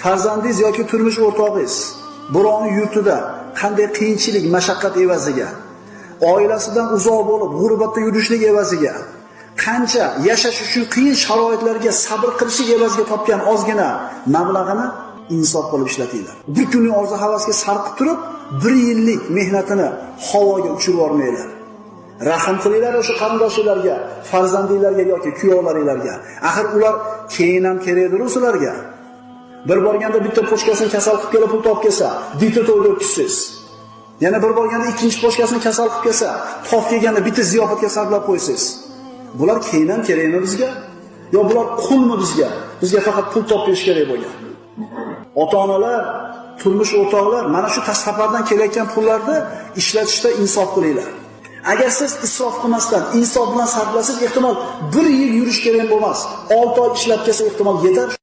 farzandingiz yoki turmush o'rtog'ingiz birovning yurtida qanday qiyinchilik, mashaqqat evaziga, oilasidan uzoq bo'lib, g'urbatda yurishlik evaziga, qancha yashash uchun qiyin sharoitlarga sabr qilishlik evaziga topgan ozgina mablag'ini insof qilib ishlatinglar. Bir kunlik orzu havasga sarqib turib, 1 yillik mehnatini havoga uchirib yormaylar. Rahim qilinglar o'sha qarindoshlarga, farzandinglarga yoki kuyovlaringlarga. Axir ular keyin ham kerakdir sizlarga. Bir borganda bitta pochkasini kasal qilib kelib pul topib kelsa, bitta to'yda o'tkazsiz. Yana bir borganda ikkinchi pochkasini kasal qilib kelsa, tof kelganda bitta ziyofatga sarflab qo'ysiz. Bular keyin ham kerakmi bizga? Yo bular qulmi bizga? Bizga faqat pul topish kerak bo'lgan. Ota-onalar, turmush o'rtoqlar, mana shu tasavvurdan kelayotgan pullarni ishlatishda insof qilinglar. Agar siz isrof qilmasdan, insof bilan sarflasangiz, ehtimol 1 yil yurish kerak bo'lmas. 6 oy ishlab kelsa ehtimol yetar.